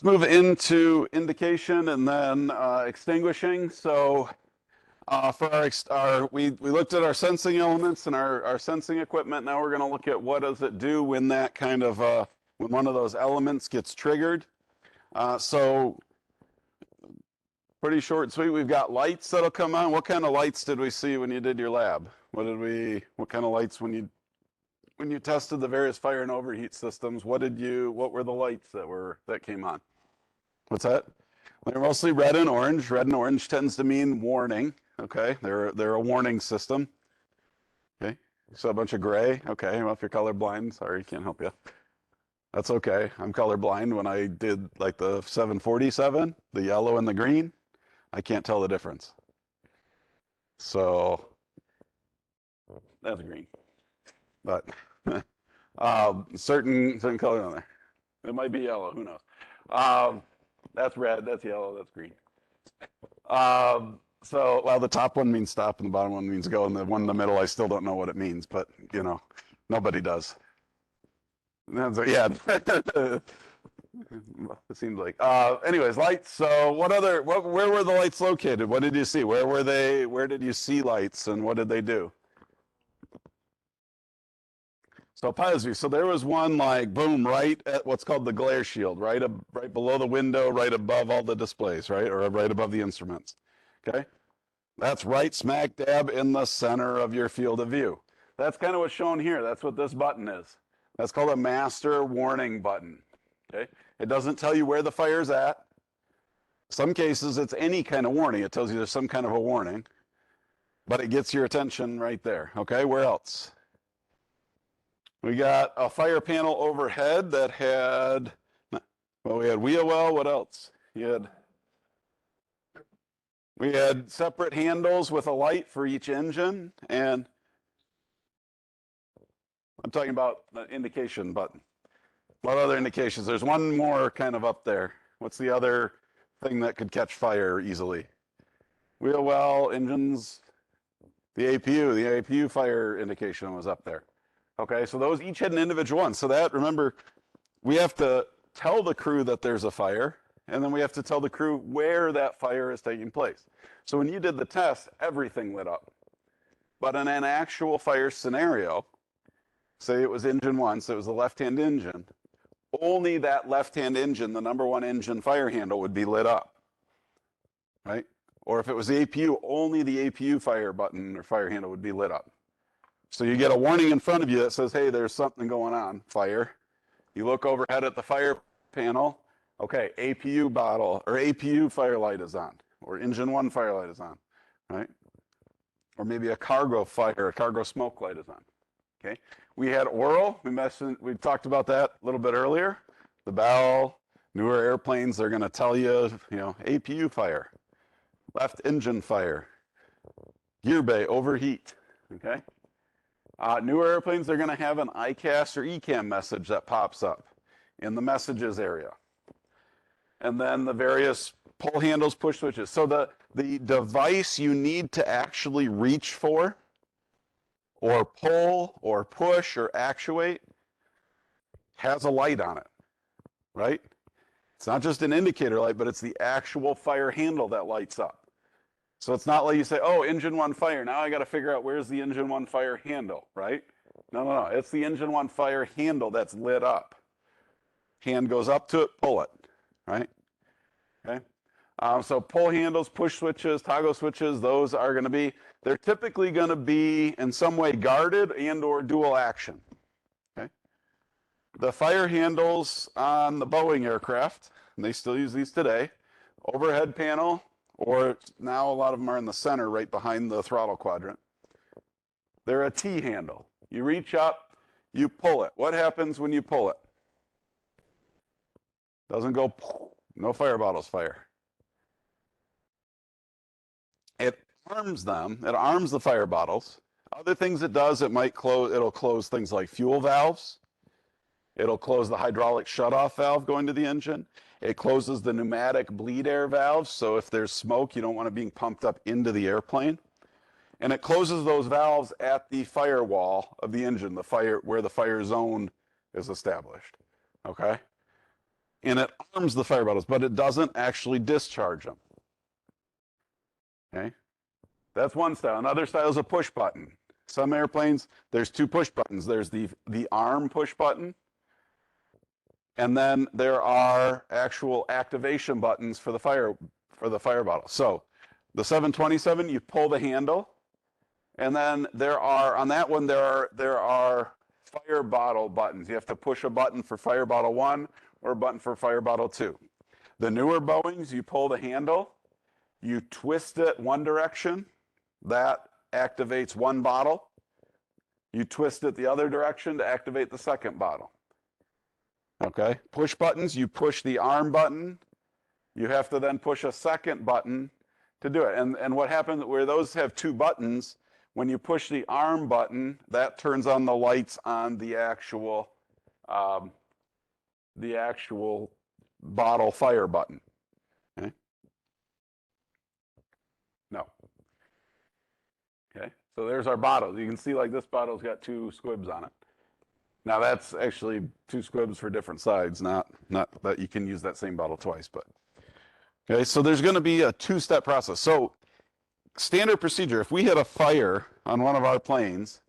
Let's move into indication and then extinguishing. So for we looked at our sensing elements and our sensing equipment. Now we're going to look at what does it do when that kind of when one of those elements gets triggered. So pretty short and sweet. We've got lights that'll come on. What kind of lights did we see when you did your lab? What kind of lights when you tested the various fire and overheat systems? What were the lights that came on? What's that? They're mostly red and orange. Red and orange tends to mean warning. Okay, they're a warning system. Okay, so a bunch of gray. Okay, well, if you're colorblind, sorry, can't help you. That's okay. I'm colorblind. When I did like the 747, the yellow and the green, I can't tell the difference. So that's green, but certain color on there. It might be yellow. Who knows? That's red. That's yellow. That's green. So, well, the top one means stop and the bottom one means go, and the one in the middle, I still don't know what it means, but nobody does. Yeah, it seems like. Anyways, lights. So, where were the lights located? What did you see? Where were they? Where did you see lights, and what did they do? So PIOS. So there was one like boom right at what's called the glare shield, right below the window, right above all the displays, right, or right above the instruments. Okay, that's right smack dab in the center of your field of view. That's kind of what's shown here. That's what this button is. That's called a master warning button. Okay, it doesn't tell you where the fire's at. Some cases it's any kind of warning. It tells you there's some kind of a warning, but it gets your attention right there. Okay, where else? We got a fire panel overhead that had, well, we had wheel well. What else? We had separate handles with a light for each engine, and I'm talking about the indication button. What other indications? There's one more kind of up there. What's the other thing that could catch fire easily? Wheel well, engines, the APU fire indication was up there. Okay, so those each had an individual one. So that, remember, we have to tell the crew that there's a fire, and then we have to tell the crew where that fire is taking place. So when you did the test, everything lit up. But in an actual fire scenario, say it was engine one, so it was the left-hand engine, only that left-hand engine, the number one engine fire handle, would be lit up, right? Or if it was the APU, only the APU fire button or fire handle would be lit up. So you get a warning in front of you that says, hey, there's something going on, fire. You look overhead at the fire panel, okay, APU bottle or APU fire light is on, or engine one fire light is on, right? Or maybe a cargo smoke light is on, okay? We had oral, we talked about that a little bit earlier. The Bell, newer airplanes, they're gonna tell you, APU fire, left engine fire, gear bay overheat, okay? Newer airplanes, they're going to have an ICAS or ECAM message that pops up in the messages area. And then the various pull handles, push switches. So the device you need to actually reach for, or pull, or push, or actuate, has a light on it, right? It's not just an indicator light, but it's the actual fire handle that lights up. So it's not like you say, oh, engine one fire. Now I got to figure out where's the engine one fire handle, right? No. It's the engine one fire handle that's lit up. Hand goes up to it, pull it, right? Okay. So pull handles, push switches, toggle switches, those are going to be, they're typically going to be in some way guarded and or dual action. Okay. The fire handles on the Boeing aircraft, and they still use these today, overhead panel, or now a lot of them are in the center right behind the throttle quadrant. They're a T handle. You reach up, you pull it. What happens when you pull it? Doesn't go, no fire bottles fire. It arms them, it arms the fire bottles. Other things it does, it'll close things like fuel valves. It'll close the hydraulic shutoff valve going to the engine. It closes the pneumatic bleed air valves, so if there's smoke, you don't want it being pumped up into the airplane. And it closes those valves at the firewall of the engine, where the fire zone is established, okay? and it arms the fire bottles, but it doesn't actually discharge them. Okay, that's one style. Another style is a push button. Some airplanes, there's two push buttons. There's the arm push button, and then there are actual activation buttons for the fire bottle. So the 727, you pull the handle, and then there are on that one there are fire bottle buttons. You have to push a button for fire bottle 1 or a button for fire bottle 2. The newer Boeings, you pull the handle, you twist it one direction, that activates one bottle. You twist it the other direction to activate the second bottle. Okay, push buttons, you push the arm button, you have to then push a second button to do it. And what happens where those have two buttons, when you push the arm button, that turns on the lights on the actual bottle fire button. Okay. No. Okay, so there's our bottles. You can see like this bottle's got two squibs on it. Now that's actually two squibs for different sides, not that you can use that same bottle twice, but. Okay, so there's going to be a two-step process. So standard procedure, if we had a fire on one of our planes,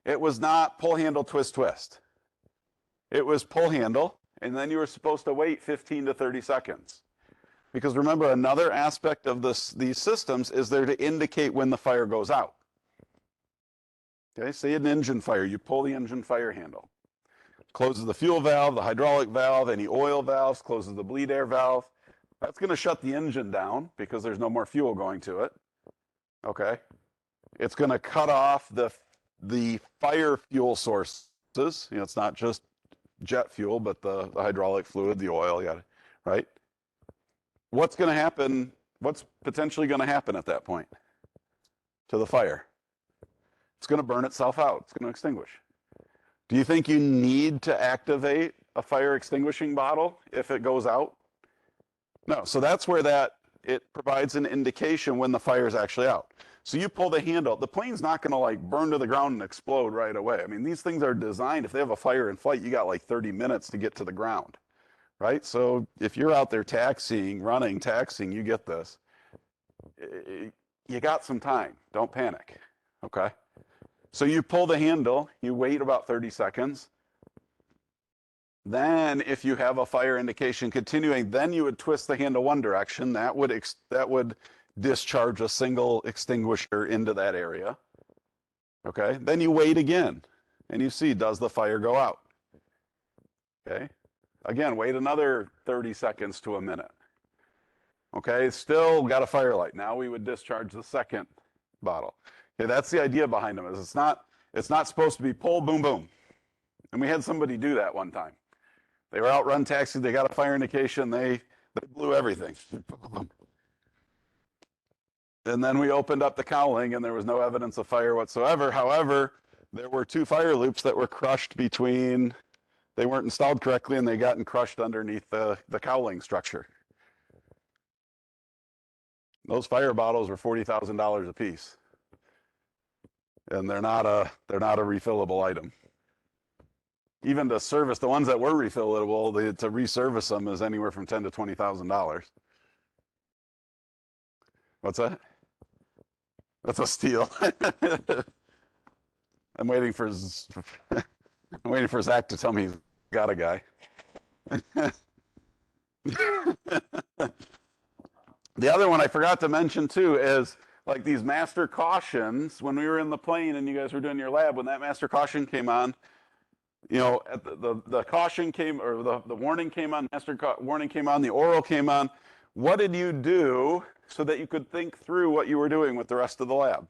it was not pull handle, twist, twist. It was pull handle, and then you were supposed to wait 15 to 30 seconds. Because remember, another aspect of these systems is there to indicate when the fire goes out. Okay, say an engine fire, you pull the engine fire handle. Closes the fuel valve, the hydraulic valve, any oil valves, closes the bleed air valve. That's going to shut the engine down because there's no more fuel going to it. Okay. It's going to cut off the fire fuel sources. You know, it's not just jet fuel, but the hydraulic fluid, the oil, right? What's going to happen? What's potentially going to happen at that point to the fire? It's going to burn itself out. It's going to extinguish. Do you think you need to activate a fire extinguishing bottle if it goes out? No, so that's where it provides an indication when the fire is actually out. So you pull the handle, the plane's not going to like burn to the ground and explode right away. I mean, these things are designed, if they have a fire in flight, you got like 30 minutes to get to the ground, right? So if you're out there taxiing, you get this. You got some time, don't panic, okay? So you pull the handle, you wait about 30 seconds. Then if you have a fire indication continuing, then you would twist the handle one direction. That would discharge a single extinguisher into that area. Okay, then you wait again and you see, does the fire go out? Okay, again, wait another 30 seconds to a minute. Okay, still got a fire light. Now we would discharge the second bottle. Okay, that's the idea behind them, is it's not supposed to be pull, boom, boom. And we had somebody do that one time. They were out run taxi, they got a fire indication, they blew everything. And then we opened up the cowling and there was no evidence of fire whatsoever. However, there were two fire loops that were crushed between, they weren't installed correctly and they got crushed underneath the cowling structure. Those fire bottles were $40,000 a piece. And they're not a refillable item. Even to service the ones that were refillable, to reservice them is anywhere from $10,000 to $20,000. What's that? That's a steal. I'm waiting for Zach to tell me he's got a guy. The other one I forgot to mention too is like these master cautions. When we were in the plane and you guys were doing your lab, when that master caution came on, you know, the caution came, or the warning came on, warning came on, the oral came on. What did you do so that you could think through what you were doing with the rest of the lab?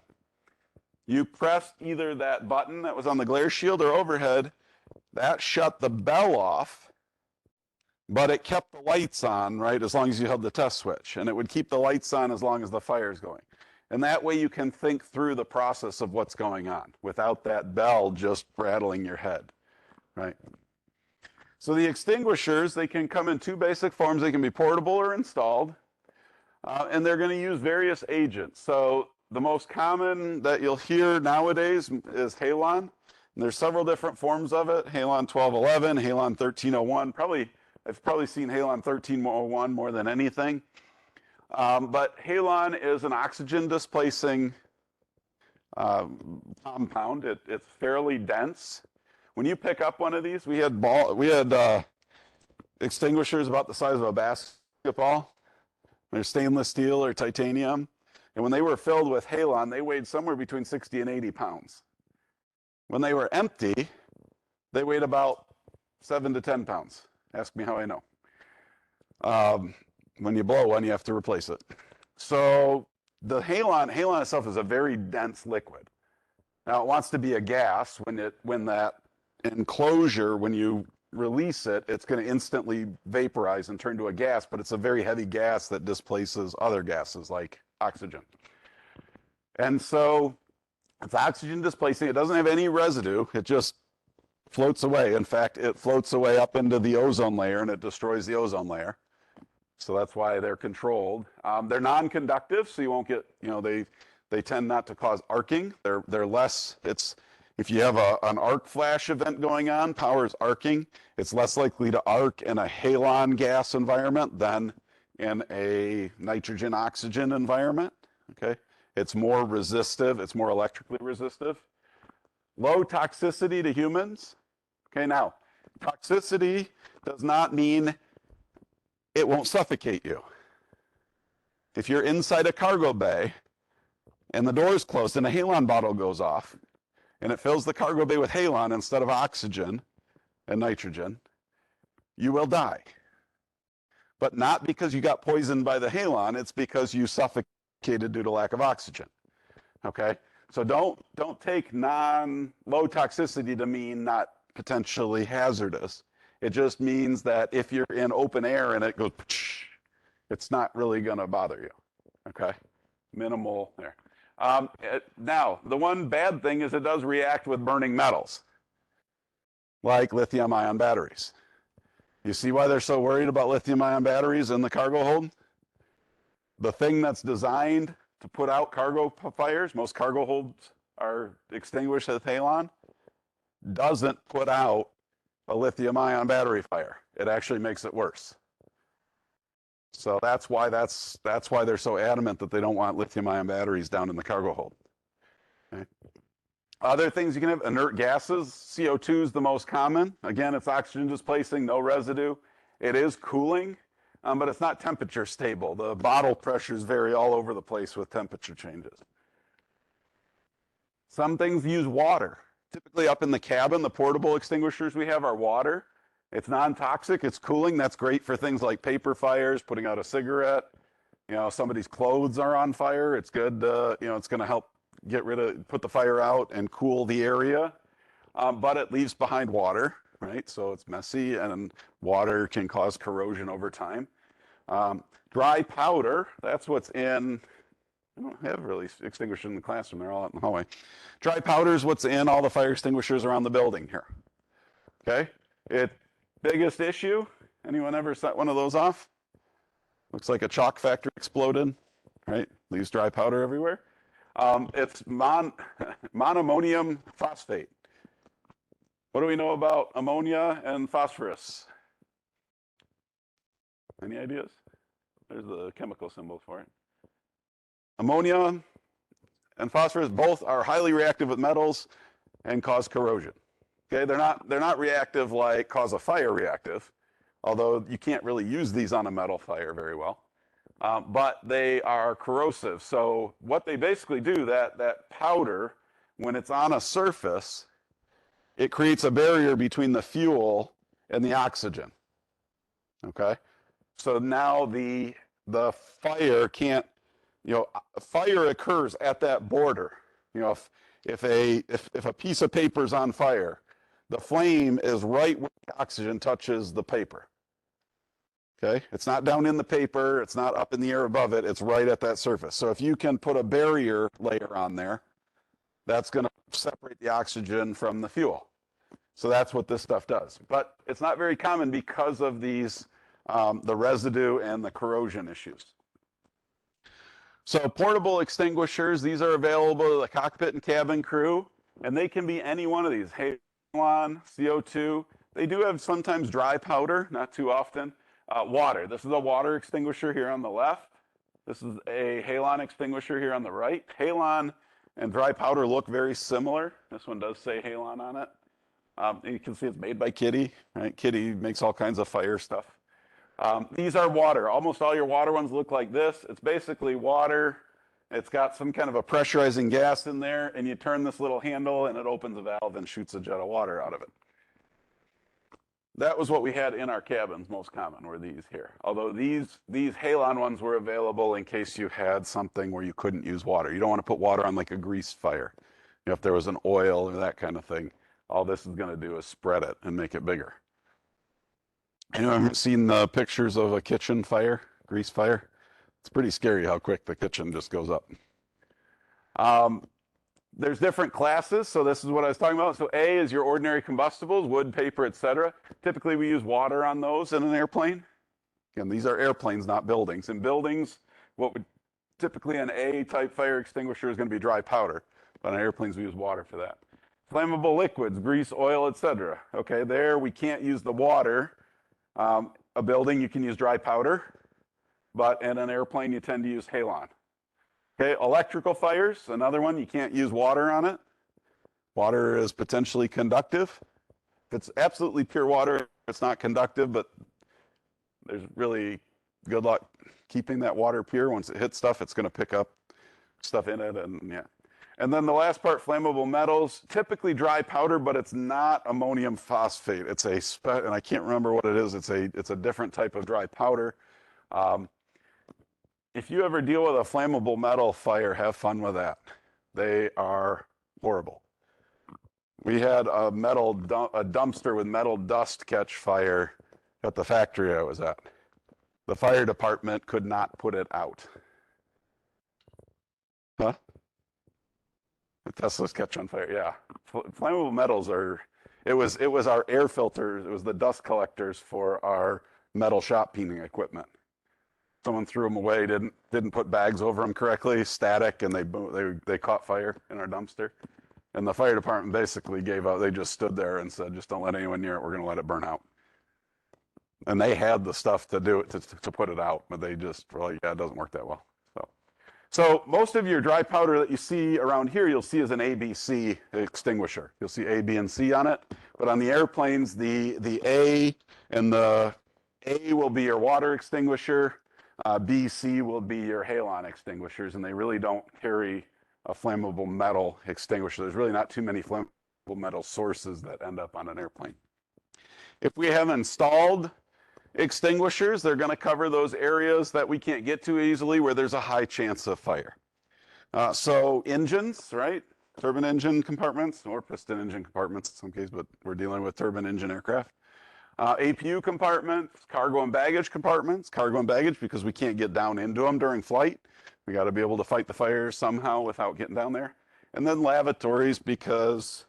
You pressed either that button that was on the glare shield or overhead. That shut the bell off, but it kept the lights on, right, as long as you held the test switch. And it would keep the lights on as long as the fire is going. And that way you can think through the process of what's going on without that bell just rattling your head. Right. So the extinguishers, they can come in two basic forms. They can be portable or installed, and they're going to use various agents. So the most common that you'll hear nowadays is halon. And there's several different forms of it. Halon 1211, halon 1301. Probably I've probably seen halon 1301 more than anything. But halon is an oxygen displacing compound. It's fairly dense. When you pick up one of these, we had extinguishers about the size of a basketball. They're stainless steel or titanium. And when they were filled with halon, they weighed somewhere between 60 and 80 pounds. When they were empty, they weighed about 7 to 10 pounds. Ask me how I know. When you blow one, you have to replace it. So the halon itself is a very dense liquid. Now it wants to be a gas. When that enclosure, when you release it, it's going to instantly vaporize and turn to a gas, but it's a very heavy gas that displaces other gases like oxygen. And so it's oxygen displacing. It doesn't have any residue. It just floats away. In fact, it floats away up into the ozone layer and it destroys the ozone layer. So that's why they're controlled. They're non-conductive, so you won't get, they tend not to cause arcing. They're less, if you have an arc flash event going on, power is arcing, it's less likely to arc in a halon gas environment than in a nitrogen oxygen environment, okay? It's more resistive, it's more electrically resistive. Low toxicity to humans. Okay, now, toxicity does not mean it won't suffocate you. If you're inside a cargo bay and the door is closed and a halon bottle goes off and it fills the cargo bay with halon instead of oxygen and nitrogen, you will die. But not because you got poisoned by the halon, it's because you suffocated due to lack of oxygen. Okay? So don't take low toxicity to mean not potentially hazardous. It just means that if you're in open air and it goes, it's not really going to bother you. Okay? Minimal there. Now, the one bad thing is it does react with burning metals, like lithium-ion batteries. You see why they're so worried about lithium-ion batteries in the cargo hold? The thing that's designed to put out cargo fires, most cargo holds are extinguished with halon, doesn't put out a lithium-ion battery fire. It actually makes it worse. So that's why they're so adamant that they don't want lithium-ion batteries down in the cargo hold. Okay. Other things you can have, inert gases. CO2 is the most common. Again, it's oxygen displacing, no residue. It is cooling, but it's not temperature stable. The bottle pressures vary all over the place with temperature changes. Some things use water. Typically up in the cabin, the portable extinguishers we have are water. It's non-toxic, it's cooling. That's great for things like paper fires, putting out a cigarette. Somebody's clothes are on fire. It's good, it's going to help put the fire out and cool the area. But it leaves behind water, right? So it's messy and water can cause corrosion over time. Dry powder, that's what's in, I don't have really extinguishers in the classroom. They're all out in the hallway. Dry powder is what's in all the fire extinguishers around the building here. Okay? Biggest issue, anyone ever set one of those off? Looks like a chalk factory exploded, right? Leaves dry powder everywhere. It's monoammonium phosphate. What do we know about ammonia and phosphorus? Any ideas? There's the chemical symbol for it. Ammonia and phosphorus both are highly reactive with metals and cause corrosion. Okay, they're not reactive like cause a fire reactive, although you can't really use these on a metal fire very well. But they are corrosive. So what they basically do, that powder, when it's on a surface, it creates a barrier between the fuel and the oxygen. Okay, so now the fire can't. Fire occurs at that border. If a piece of paper is on fire, the flame is right where the oxygen touches the paper. Okay? It's not down in the paper, it's not up in the air above it, it's right at that surface. So if you can put a barrier layer on there, that's going to separate the oxygen from the fuel. So that's what this stuff does. But it's not very common because of these, the residue and the corrosion issues. So portable extinguishers, these are available to the cockpit and cabin crew, and they can be any one of these. Halon, CO2, They do have sometimes dry powder, not too often. Water. This is a water extinguisher here on the left. This is a halon extinguisher here on the right. Halon and dry powder look very similar. This one does say halon on it. You can see it's made by Kitty, right? Kitty makes all kinds of fire stuff. These are water. Almost all your water ones look like this. It's basically water. It's got some kind of a pressurizing gas in there, and you turn this little handle, and it opens a valve and shoots a jet of water out of it. That was what we had in our cabins, most common, were these here. Although these halon ones were available in case you had something where you couldn't use water. You don't want to put water on like a grease fire. You know, if there was an oil or that kind of thing, all this is going to do is spread it and make it bigger. Anyone seen the pictures of a kitchen fire, grease fire? It's pretty scary how quick the kitchen just goes up. There's different classes, so this is what I was talking about. So A is your ordinary combustibles, wood, paper, etc. Typically we use water on those in an airplane. Again, these are airplanes, not buildings. In buildings, what would typically an A-type fire extinguisher is going to be dry powder, but on airplanes we use water for that. Flammable liquids, grease, oil, etc. Okay, there we can't use the water. A building you can use dry powder, but in an airplane you tend to use halon. Okay, electrical fires, another one, you can't use water on it. Water is potentially conductive. If it's absolutely pure water, it's not conductive, but there's really good luck keeping that water pure. Once it hits stuff, it's going to pick up stuff in it, and yeah. And then the last part, flammable metals, typically dry powder, but it's not ammonium phosphate. It's and I can't remember what it is. It's a different type of dry powder. If you ever deal with a flammable metal fire, have fun with that. They are horrible. We had a dumpster with metal dust catch fire at the factory I was at. The fire department could not put it out. Huh? The Teslas catch on fire, yeah. Flammable metals are, it was our air filters, it was the dust collectors for our metal shop peening equipment. Someone threw them away, didn't put bags over them correctly, static, and they caught fire in our dumpster. And the fire department basically gave out. They just stood there and said, just don't let anyone near it. We're going to let it burn out. And they had the stuff to do it, to put it out, but they just were like, yeah, it doesn't work that well. So most of your dry powder that you see around here, you'll see as an ABC extinguisher. You'll see A, B, and C on it. But on the airplanes, the A and the A will be your water extinguisher. B, C will be your halon extinguishers, and they really don't carry a flammable metal extinguisher. There's really not too many flammable metal sources that end up on an airplane. If we have installed extinguishers, they're going to cover those areas that we can't get to easily where there's a high chance of fire. So engines, right? Turbine engine compartments, or piston engine compartments in some cases, but we're dealing with turbine engine aircraft. APU compartments, cargo and baggage compartments. Cargo and baggage because we can't get down into them during flight. We got to be able to fight the fire somehow without getting down there. And then lavatories because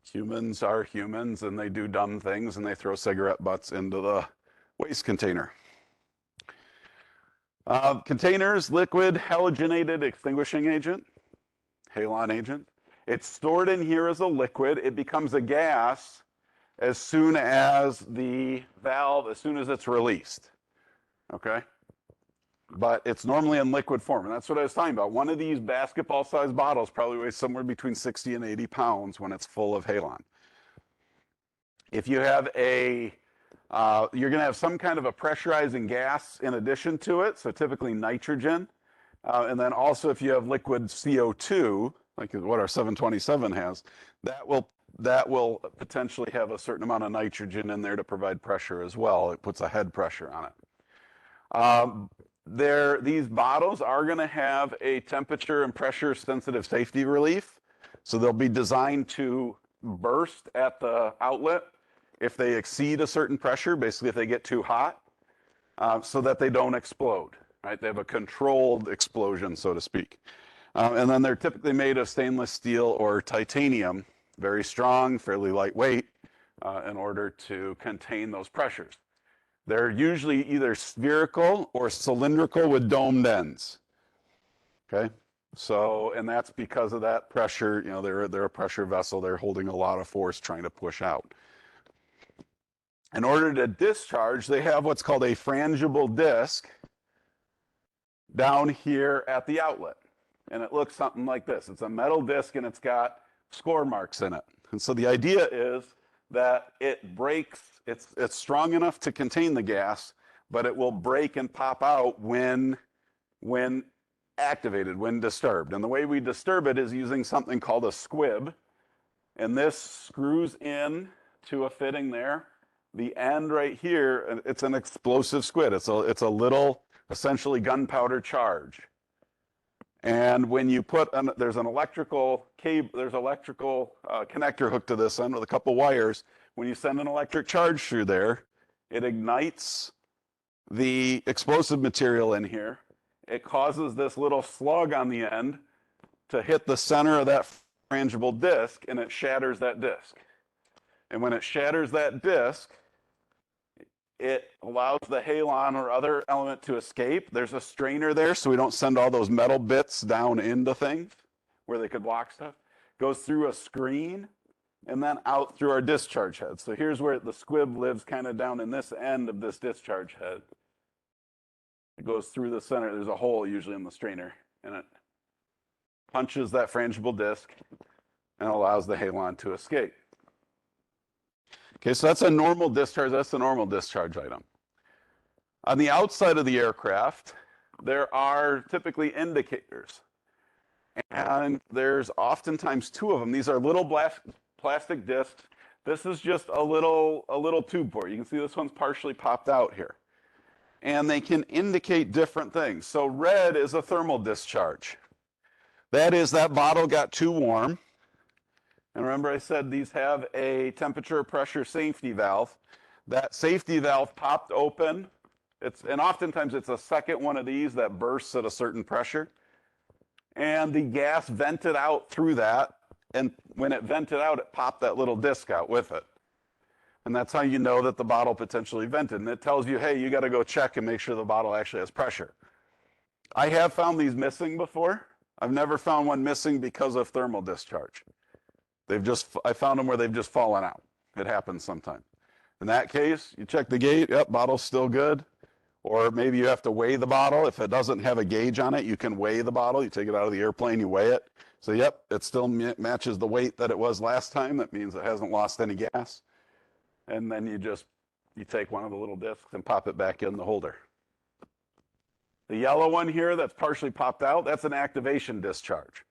humans are humans and they do dumb things and they throw cigarette butts into the waste container. Containers, liquid halogenated extinguishing agent, halon agent. It's stored in here as a liquid. It becomes a gas as soon as the valve, as soon as it's released, okay? But it's normally in liquid form, and that's what I was talking about. One of these basketball-sized bottles probably weighs somewhere between 60 and 80 pounds when it's full of halon. If you have you're gonna have some kind of a pressurizing gas in addition to it, so typically nitrogen, and then also if you have liquid CO2, like what our 727 has, that will potentially have a certain amount of nitrogen in there to provide pressure as well. It puts a head pressure on it. These bottles are going to have a temperature and pressure sensitive safety relief. So they'll be designed to burst at the outlet if they exceed a certain pressure, basically if they get too hot, so that they don't explode, right? They have a controlled explosion, so to speak. And then they're typically made of stainless steel or titanium, very strong, fairly lightweight, in order to contain those pressures. They're usually either spherical or cylindrical with domed ends, okay? So, and that's because of that pressure, you know, they're a pressure vessel, they're holding a lot of force trying to push out. In order to discharge, they have what's called a frangible disc down here at the outlet. And it looks something like this. It's a metal disc and it's got score marks in it. And so the idea is that it breaks, it's strong enough to contain the gas, but it will break and pop out when activated, when disturbed. And the way we disturb it is using something called a squib. And this screws in to a fitting there. The end right here, it's an explosive squid. It's a little, essentially gunpowder charge. And when you put, there's an electrical cable, there's electrical connector hooked to this end with a couple wires. When you send an electric charge through there, it ignites the explosive material in here. It causes this little slug on the end to hit the center of that frangible disc, and it shatters that disc. And when it shatters that disc, it allows the halon or other element to escape. There's a strainer there, so we don't send all those metal bits down into things where they could block stuff. Goes through a screen and then out through our discharge head. So here's where the squib lives, kind of down in this end of this discharge head. It goes through the center. There's a hole usually in the strainer, and it punches that frangible disc and allows the halon to escape. Okay, so that's a normal discharge. That's a normal discharge item. On the outside of the aircraft, there are typically indicators. And there's oftentimes two of them. These are little plastic discs. This is just a little tube port. You can see this one's partially popped out here. And they can indicate different things. So red is a thermal discharge. That is, that bottle got too warm. And remember I said these have a temperature pressure safety valve. That safety valve popped open. And oftentimes it's a second one of these that bursts at a certain pressure. And the gas vented out through that. And when it vented out, it popped that little disc out with it. And that's how you know that the bottle potentially vented. And it tells you, hey, you got to go check and make sure the bottle actually has pressure. I have found these missing before. I've never found one missing because of thermal discharge. I found them where they've just fallen out. It happens sometimes. In that case, you check the gate, yep, bottle's still good. Or maybe you have to weigh the bottle. If it doesn't have a gauge on it, you can weigh the bottle. You take it out of the airplane, you weigh it. So yep, it still matches the weight that it was last time. That means it hasn't lost any gas. And then you take one of the little discs and pop it back in the holder. The yellow one here that's partially popped out, that's an activation discharge.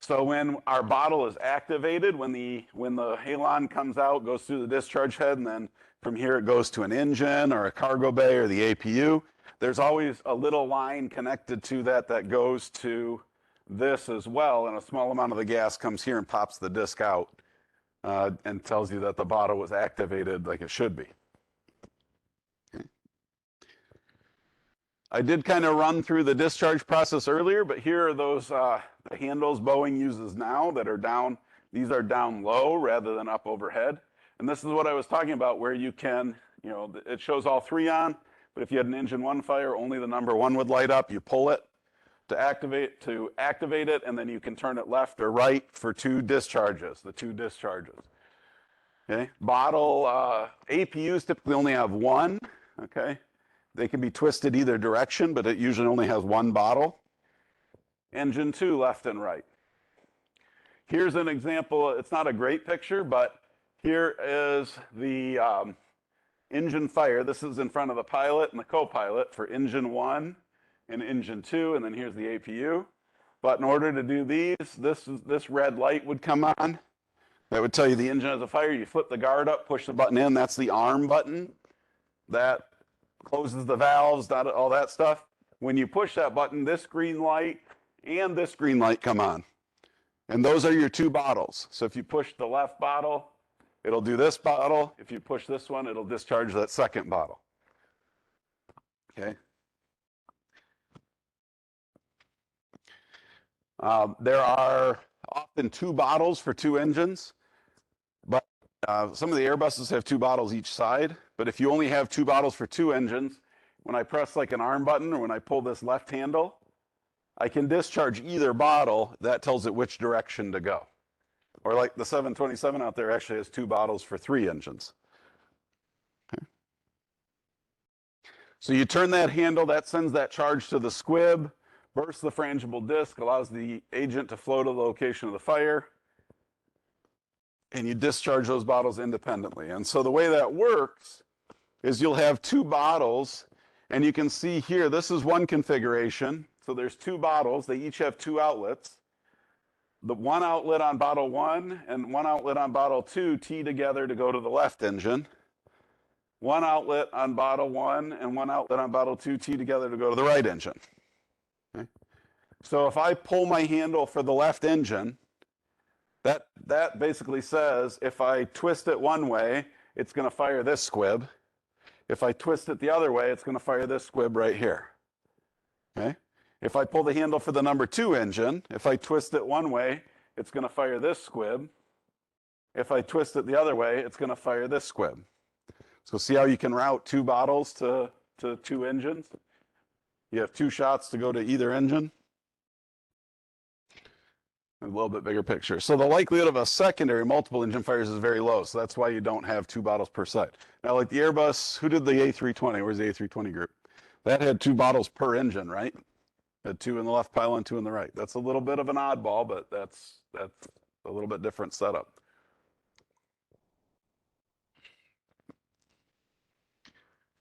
So when our bottle is activated, when the halon comes out, goes through the discharge head, and then from here it goes to an engine or a cargo bay or the APU, there's always a little line connected to that goes to this as well, and a small amount of the gas comes here and pops the disc out and tells you that the bottle was activated like it should be. Okay. I did kind of run through the discharge process earlier, but here are those the handles Boeing uses now that are down. These are down low rather than up overhead. And this is what I was talking about, where you can, it shows all three on, but if you had an engine one fire, only the number one would light up. You pull it to activate it, and then you can turn it left or right for two discharges, the two discharges. Okay, bottle APUs typically only have one. Okay, they can be twisted either direction, but it usually only has one bottle. Engine two, left and right. Here's an example. It's not a great picture, but here is the engine fire. This is in front of the pilot and the co-pilot for engine one and engine two, and then here's the APU. But in order to do these, this red light would come on. That would tell you the engine has a fire. You flip the guard up, push the button in. That's the arm button. That closes the valves, all that stuff. When you push that button, this green light and this green light come on. And those are your two bottles. So if you push the left bottle, it'll do this bottle. If you push this one, it'll discharge that second bottle. Okay. There are often two bottles for two engines, but some of the Airbuses have two bottles each side. But if you only have two bottles for two engines, when I press like an arm button or when I pull this left handle, I can discharge either bottle. That tells it which direction to go. Or like the 727 out there actually has two bottles for three engines. So you turn that handle, that sends that charge to the squib, bursts the frangible disc, allows the agent to flow to the location of the fire, and you discharge those bottles independently. And so the way that works is you'll have two bottles, and you can see here, this is one configuration. So there's two bottles, they each have two outlets. The one outlet on bottle 1 and one outlet on bottle 2 tee together to go to the left engine. One outlet on bottle 1 and one outlet on bottle 2 tee together to go to the right engine. Okay? So if I pull my handle for the left engine, that basically says if I twist it one way, it's going to fire this squib. If I twist it the other way, it's going to fire this squib right here. Okay? If I pull the handle for the number 2 engine, if I twist it one way, it's going to fire this squib. If I twist it the other way, it's going to fire this squib. So see how you can route two bottles to two engines? You have two shots to go to either engine. A little bit bigger picture. So the likelihood of a secondary multiple engine fires is very low. So that's why you don't have two bottles per side. Now, like the Airbus, who did the A320? Where's the A320 group? That had two bottles per engine, right? Had two in the left pylon, two in the right. That's a little bit of an oddball, but that's a little bit different setup.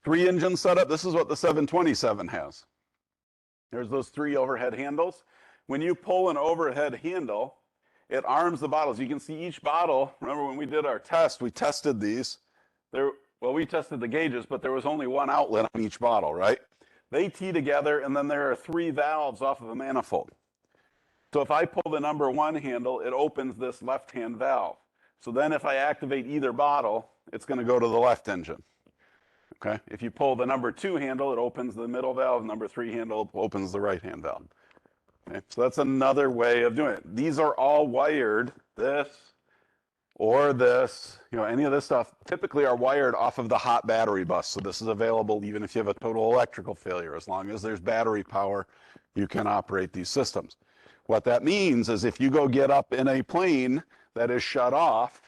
Three engine setup, this is what the 727 has. There's those three overhead handles. When you pull an overhead handle, it arms the bottles. You can see each bottle. Remember when we did our test, we tested these. Well, we tested the gauges, but there was only one outlet on each bottle, right? They tee together, and then there are three valves off of a manifold. So if I pull the number 1 handle, it opens this left-hand valve. So then if I activate either bottle, it's going to go to the left engine. Okay? If you pull the number 2 handle, it opens the middle valve. Number 3 handle opens the right-hand valve. Okay? So that's another way of doing it. These are all wired, this or this, any of this stuff typically are wired off of the hot battery bus. So this is available even if you have a total electrical failure. As long as there's battery power, you can operate these systems. What that means is if you go get up in a plane that is shut off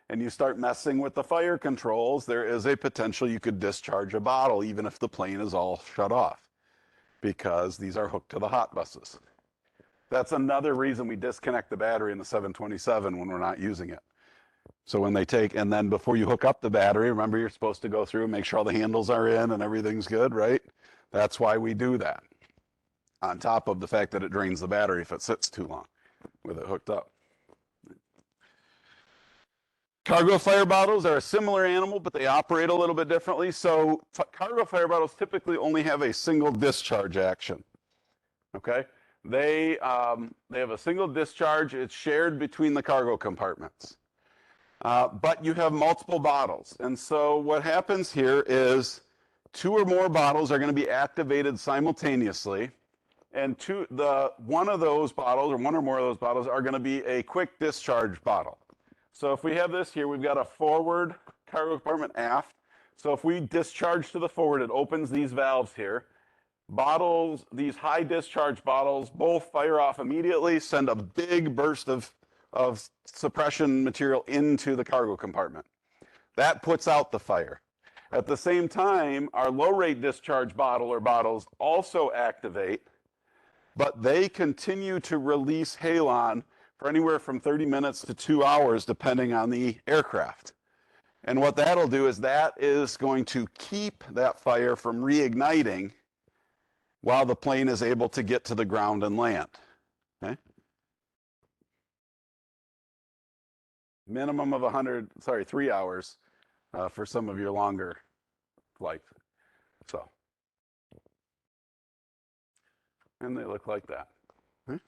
and you start messing with the fire controls, there is a potential you could discharge a bottle even if the plane is all shut off, because these are hooked to the hot buses. That's another reason we disconnect the battery in the 727 when we're not using it. So when they take, and then before you hook up the battery, remember you're supposed to go through and make sure all the handles are in and everything's good, right? That's why we do that. On top of the fact that it drains the battery if it sits too long with it hooked up. Cargo fire bottles are a similar animal, but they operate a little bit differently. So cargo fire bottles typically only have a single discharge action. Okay? They have a single discharge. It's shared between the cargo compartments. But you have multiple bottles. And so what happens here is 2 or more bottles are going to be activated simultaneously. And one of those bottles, or one or more of those bottles, are going to be a quick discharge bottle. So if we have this here, we've got a forward cargo compartment aft. So if we discharge to the forward, it opens these valves here. Bottles, these high discharge bottles, both fire off immediately, send a big burst of suppression material into the cargo compartment. That puts out the fire. At the same time, our low rate discharge bottle or bottles also activate, but they continue to release halon for anywhere from 30 minutes to 2 hours, depending on the aircraft. And what that'll do is that is going to keep that fire from reigniting while the plane is able to get to the ground and land. Okay? Minimum of 3 hours for some of your longer flights. So, and they look like that. Okay.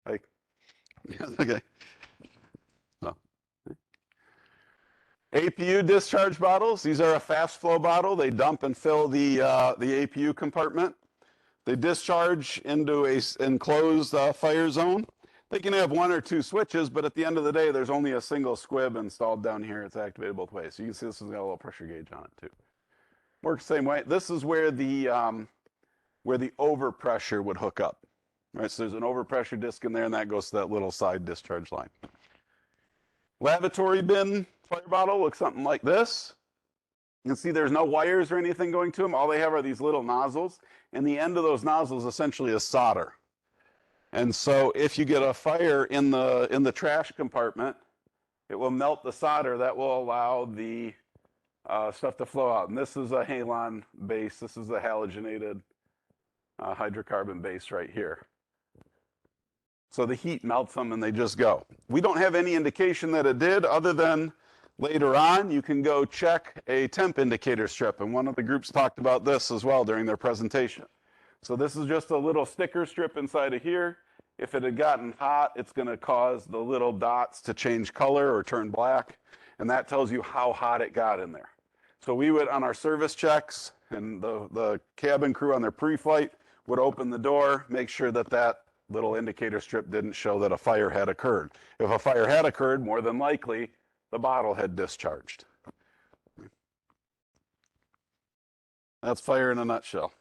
Like, yeah, okay. So, APU discharge bottles. These are a fast flow bottle. They dump and fill the APU compartment. They discharge into a enclosed fire zone. They can have 1 or 2 switches, but at the end of the day, there's only a single squib installed down here. It's activated both ways. So you can see this has got a little pressure gauge on it too. Works the same way. This is where the overpressure would hook up. Right, so there's an overpressure disc in there, and that goes to that little side discharge line. Lavatory bin fire bottle looks something like this. You can see there's no wires or anything going to them. All they have are these little nozzles, and the end of those nozzles essentially is solder. And so if you get a fire in the trash compartment, it will melt the solder. That will allow the stuff to flow out. And this is a halon base. This is a halogenated hydrocarbon base right here. So the heat melts them and they just go. We don't have any indication that it did, other than later on you can go check a temp indicator strip. And one of the groups talked about this as well during their presentation. So this is just a little sticker strip inside of here. If it had gotten hot, it's going to cause the little dots to change color or turn black. And that tells you how hot it got in there. So we would, on our service checks, and the cabin crew on their pre-flight would open the door, make sure that that little indicator strip didn't show that a fire had occurred. If a fire had occurred, more than likely, the bottle had discharged. That's fire in a nutshell.